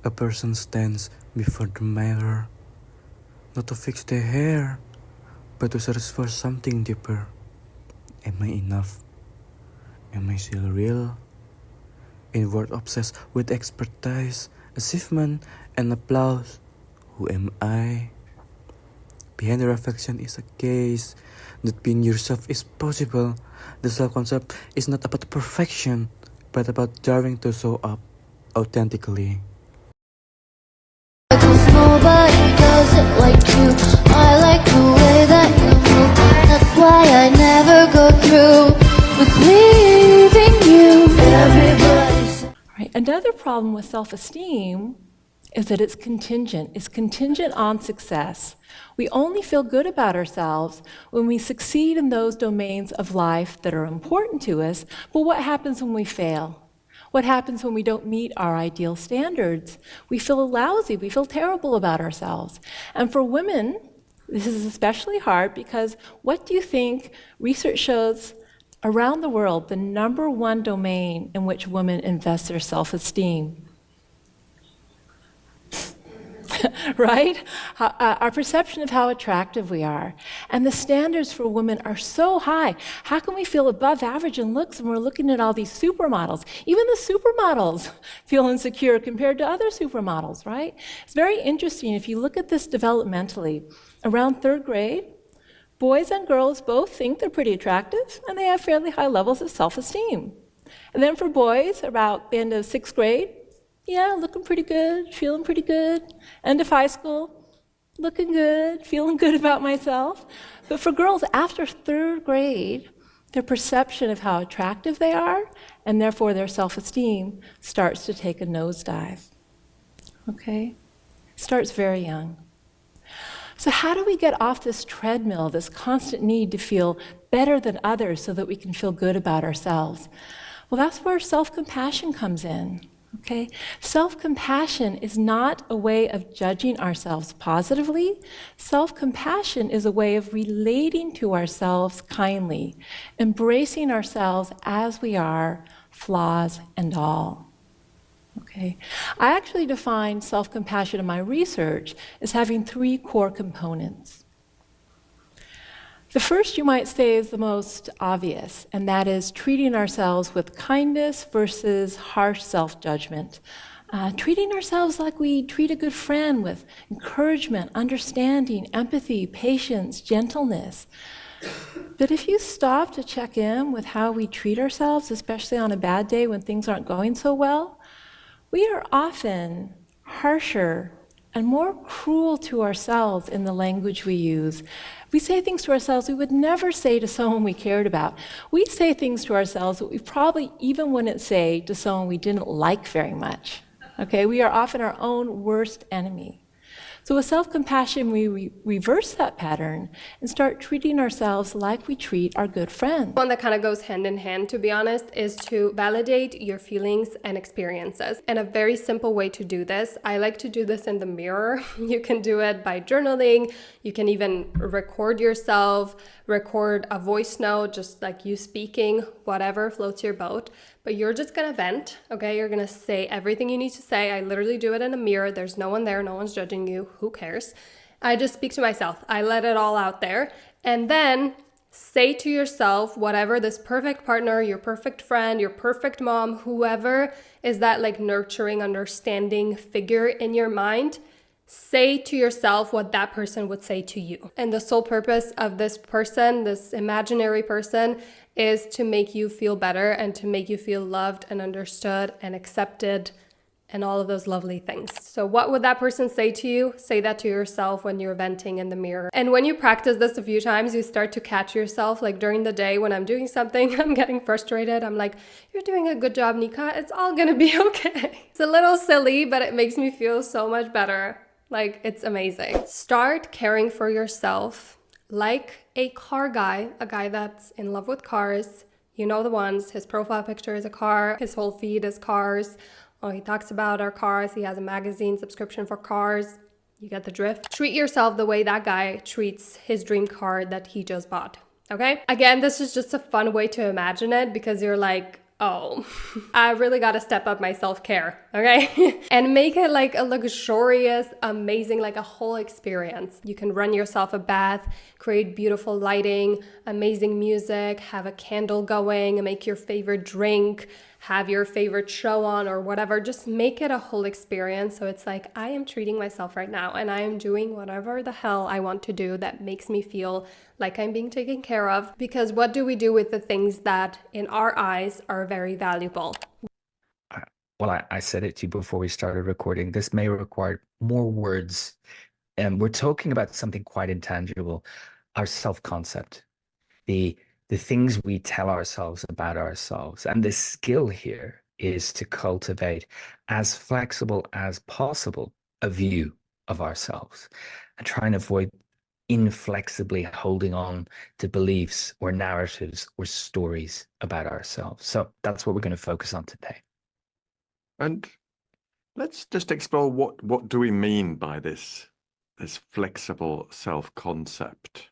A person stands before the mirror, not to fix their hair, but to search for something deeper. Am I enough? Am I still real? In world obsessed with expertise, achievement, and applause, who am I? Behind the reflection is a gaze that being yourself is possible. The self-concept is not about perfection, but about daring to show up authentically. Nobody does it like you. I like the way that you move. That's why I never go through with leaving you. Everybody's Right. Another problem with self-esteem is that it's contingent. It's contingent on success. We only feel good about ourselves when we succeed in those domains of life that are important to us, but what happens when we fail? What happens when we don't meet our ideal standards? We feel lousy, we feel terrible about ourselves. And for women, this is especially hard because what do you think research shows around the world, the #1 domain in which women invest their self-esteem? Right? Our perception of how attractive we are. And the standards for women are so high. How can we feel above average in looks when we're looking at all these supermodels? Even the supermodels feel insecure compared to other supermodels, right? It's very interesting. If you look at this developmentally, around 3rd grade, boys and girls both think they're pretty attractive, and they have fairly high levels of self-esteem. And then for boys, about the end of 6th grade, yeah, looking pretty good, feeling pretty good. End of high school, looking good, feeling good about myself. But for girls, after 3rd grade, their perception of how attractive they are, and therefore their self-esteem, starts to take a nosedive. Okay? Starts very young. So how do we get off this treadmill, this constant need to feel better than others so that we can feel good about ourselves? Well, that's where self-compassion comes in. Okay? Self-compassion is not a way of judging ourselves positively. Self-compassion is a way of relating to ourselves kindly, embracing ourselves as we are, flaws and all. Okay? I actually define self-compassion in my research as having 3 core components. The first, you might say, is the most obvious, and that is treating ourselves with kindness versus harsh self-judgment. Treating ourselves like we treat a good friend, with encouragement, understanding, empathy, patience, gentleness. But if you stop to check in with how we treat ourselves, especially on a bad day when things aren't going so well, we are often harsher and more cruel to ourselves in the language we use. We say things to ourselves we would never say to someone we cared about. We say things to ourselves that we probably even wouldn't say to someone we didn't like very much. Okay, we are often our own worst enemy. So with self-compassion, we reverse that pattern and start treating ourselves like we treat our good friends. One that kind of goes hand in hand, to be honest, is to validate your feelings and experiences. And a very simple way to do this, I like to do this in the mirror. You can do it by journaling. You can even record yourself, record a voice note, just like you speaking, whatever floats your boat. But you're just gonna vent, okay? You're gonna say everything you need to say. I literally do it in a mirror. There's no one there, no one's judging you. Who cares? I just speak to myself. I let it all out there. And then say to yourself, whatever, this perfect partner, your perfect friend, your perfect mom, whoever is that like nurturing, understanding figure in your mind, say to yourself what that person would say to you. And the sole purpose of this person, this imaginary person, is to make you feel better and to make you feel loved and understood and accepted and all of those lovely things. So what would that person say to you? Say that to yourself when you're venting in the mirror. And when you practice this a few times, you start to catch yourself. Like during the day when I'm doing something, I'm getting frustrated. I'm like, you're doing a good job, Nika. It's all gonna be okay. It's a little silly, but it makes me feel so much better. Like, it's amazing. Start caring for yourself like a car guy, a guy that's in love with cars. You know the ones. His profile picture is a car. His whole feed is cars. Oh, he talks about our cars. He has a magazine subscription for cars. You get the drift. Treat yourself the way that guy treats his dream car that he just bought, okay? Again, this is just a fun way to imagine it because you're like, Oh, I really got to step up my self-care, okay? And make it like a luxurious, amazing, like a whole experience. You can run yourself a bath, create beautiful lighting, amazing music, have a candle going, make your favorite drink, have your favorite show on or whatever. Just make it a whole experience. So it's like, I am treating myself right now and I am doing whatever the hell I want to do that makes me feel like I'm being taken care of. Because what do we do with the things that in our eyes are very valuable? Well, I said it to you before we started recording. This may require more words. And we're talking about something quite intangible, our self-concept, the the things we tell ourselves about ourselves. And the skill here is to cultivate as flexible as possible a view of ourselves and try and avoid inflexibly holding on to beliefs or narratives or stories about ourselves. So that's what we're going to focus on today. And let's just explore what do we mean by this flexible self-concept.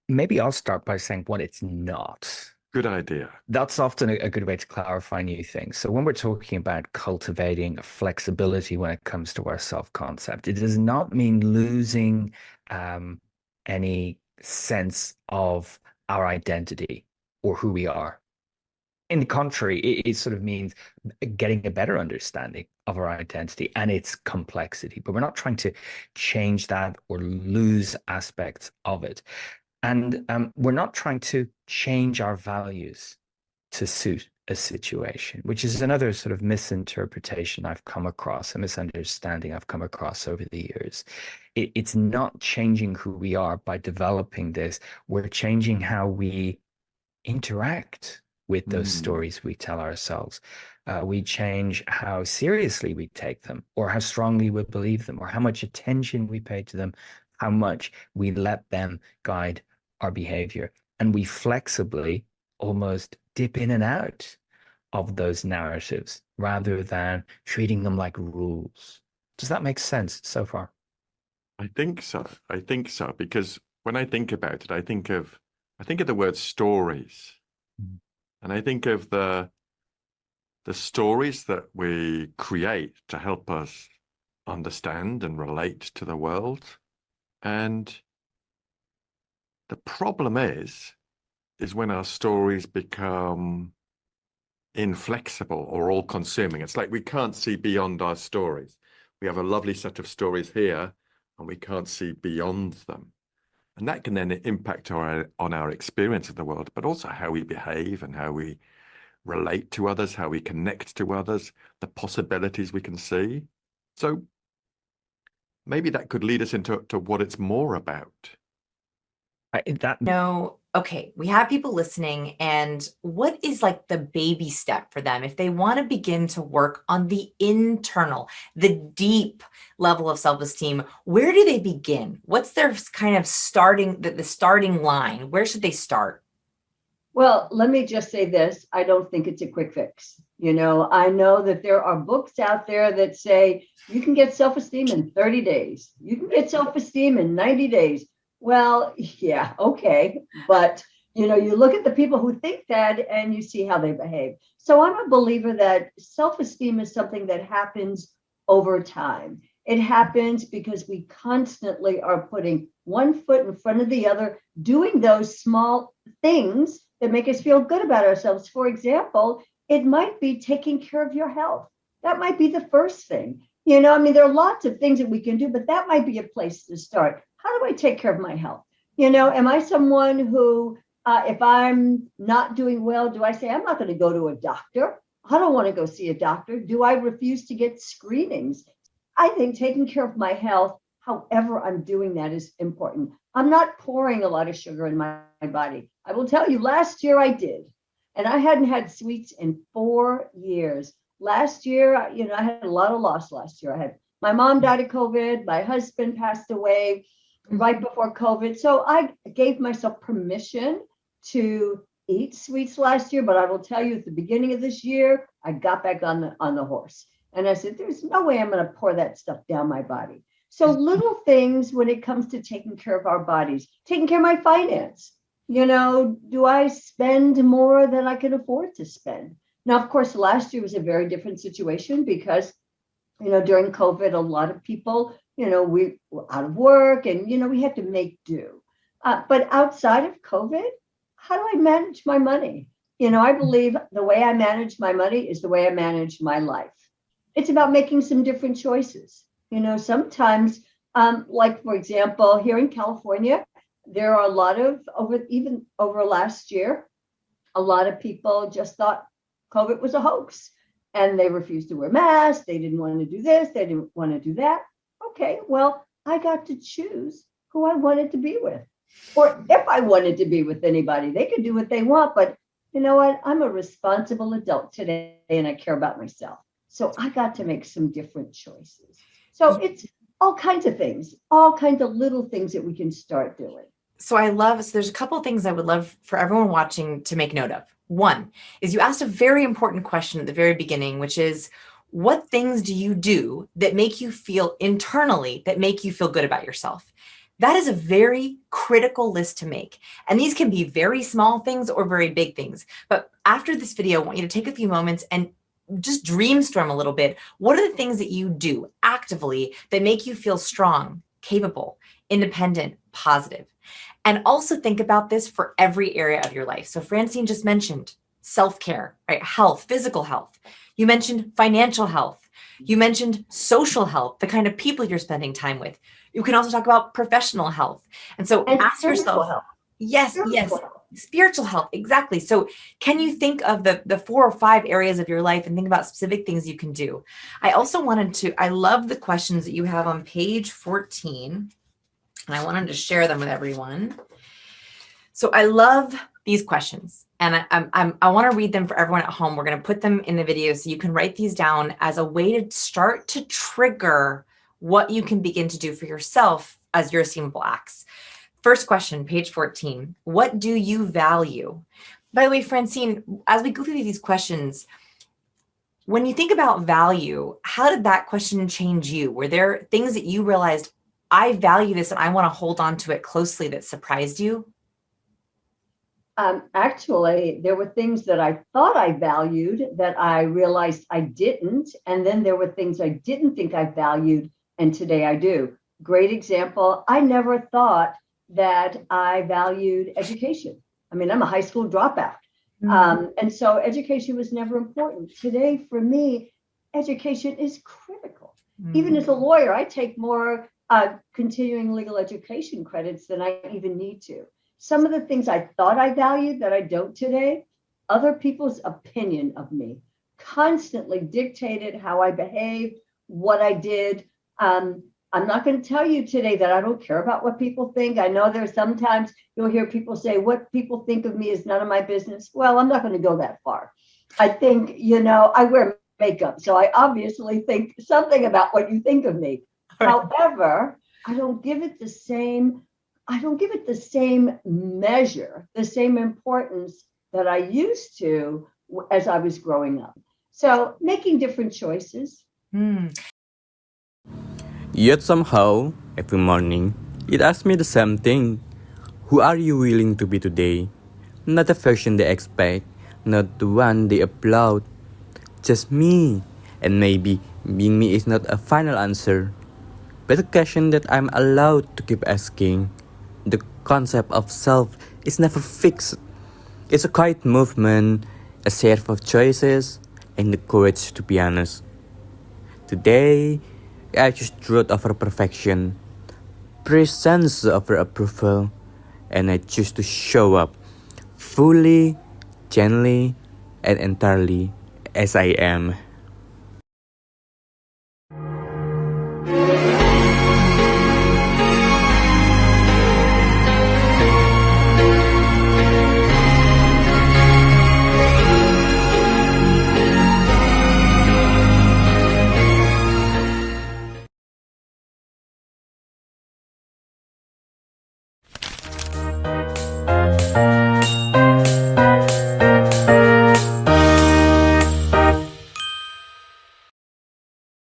Maybe I'll start by saying what it's not. Good idea. That's often a good way to clarify new things. So when we're talking about cultivating flexibility when it comes to our self-concept, it does not mean losing any sense of our identity or who we are. In the contrary, it sort of means getting a better understanding of our identity and its complexity. But we're not trying to change that or lose aspects of it. And we're not trying to change our values to suit a situation, which is another sort of misinterpretation I've come across, a misunderstanding I've come across over the years. It's not changing who we are by developing this. We're changing how we interact with those stories we tell ourselves. We change how seriously we take them, or how strongly we believe them, or how much attention we pay to them, how much we let them guide our behavior. And we flexibly almost dip in and out of those narratives rather than treating them like rules. Does that make sense so far? I think so. I think so, because when I think about it, I think of the word stories. And I think of the stories that we create to help us understand and relate to the world. And the problem is when our stories become inflexible or all-consuming. It's like we can't see beyond our stories. We have a lovely set of stories here, and we can't see beyond them. And that can then impact on our experience of the world, but also how we behave and how we relate to others, how we connect to others, the possibilities we can see. So maybe that could lead us into what it's more about. No, okay, we have people listening, and what is like the baby step for them if they want to begin to work on the internal, the deep level of self-esteem? Where do they begin? What's their kind of starting, the starting line? Where should they start? Well, let me just say this. I don't think it's a quick fix. You know, I know that there are books out there that say you can get self-esteem in 30 days. You can get self-esteem in 90 days. Well, yeah, okay. But, you know, you look at the people who think that and you see how they behave. So I'm a believer that self-esteem is something that happens over time. It happens because we constantly are putting one foot in front of the other, doing those small things that make us feel good about ourselves. For example, it might be taking care of your health. That might be the first thing. You know, I mean, there are lots of things that we can do, but that might be a place to start. How do I take care of my health? You know, am I someone who, if I'm not doing well, do I say, I'm not going to go to a doctor? I don't want to go see a doctor. Do I refuse to get screenings? I think taking care of my health, however I'm doing that, is important. I'm not pouring a lot of sugar in my body. I will tell you, last year I did. And I hadn't had sweets in 4 years. Last year, you know, I had a lot of loss last year. My mom died of COVID. My husband passed away right before COVID. So I gave myself permission to eat sweets last year. But I will tell you, at the beginning of this year, I got back on the horse. And I said, there's no way I'm going to pour that stuff down my body. So little things when it comes to taking care of our bodies, taking care of my finance. do I spend more than I can afford to spend? Now, of course, last year was a very different situation because, during COVID, a lot of people, we were out of work and, we had to make do. But outside of COVID, how do I manage my money? I believe the way I manage my money is the way I manage my life. It's about making some different choices. Sometimes, like, for example, here in California, there are a lot of, even over last year, a lot of people just thought COVID was a hoax and they refused to wear masks. They didn't want to do this. They didn't want to do that. Okay, well, I got to choose who I wanted to be with. Or if I wanted to be with anybody, they could do what they want. But you know what? I'm a responsible adult today and I care about myself. So I got to make some different choices. So it's all kinds of things, all kinds of little things that we can start doing. So there's a couple of things I would love for everyone watching to make note of. One is you asked a very important question at the very beginning, which is, what things do you do that make you feel internally, that make you feel good about yourself? That is a very critical list to make. And these can be very small things or very big things. But after this video, I want you to take a few moments and just dreamstorm a little bit. What are the things that you do actively that make you feel strong, capable, independent, positive? And also think about this for every area of your life. So Francine just mentioned self-care, right? Health, physical health. You mentioned financial health. You mentioned social health, the kind of people you're spending time with. You can also talk about professional health. And so ask yourself, health. Yes, spiritual health, exactly. So can you think of the 4 or 5 areas of your life and think about specific things you can do? I love the questions that you have on page 14. And I wanted to share them with everyone. So I love these questions, and I want to read them for everyone at home. We're going to put them in the video so you can write these down as a way to start to trigger what you can begin to do for yourself as your esteemable acts. First question, page 14. What do you value? By the way, Francine, as we go through these questions, when you think about value, how did that question change you? Were there things that you realized, I value this and I want to hold on to it closely, that surprised you? Actually, there were things that I thought I valued that I realized I didn't. And then there were things I didn't think I valued, and today I do. Great example. I never thought that I valued education. I mean, I'm a high school dropout. And so education was never important. Today, for me, education is critical. Even as a lawyer, I take more continuing legal education credits than I even need to. Some of the things I thought I valued that I don't today, other people's opinion of me constantly dictated how I behaved, what I did. I'm not going to tell you today that I don't care about what people think. I know there's sometimes you'll hear people say, what people think of me is none of my business. Well, I'm not going to go that far. I think, I wear makeup, so I obviously think something about what you think of me. Right. However, I don't give it the same measure, the same importance that I used to as I was growing up. So making different choices. Yet somehow, every morning, it asks me the same thing. Who are you willing to be today? Not the version they expect, not the one they applaud. Just me. And maybe being me is not a final answer, but a question that I'm allowed to keep asking. The concept of self is never fixed. It's a quiet movement, a set of choices, and the courage to be honest. Today, I choose truth over perfection, presence over approval, and I choose to show up fully, gently, and entirely as I am.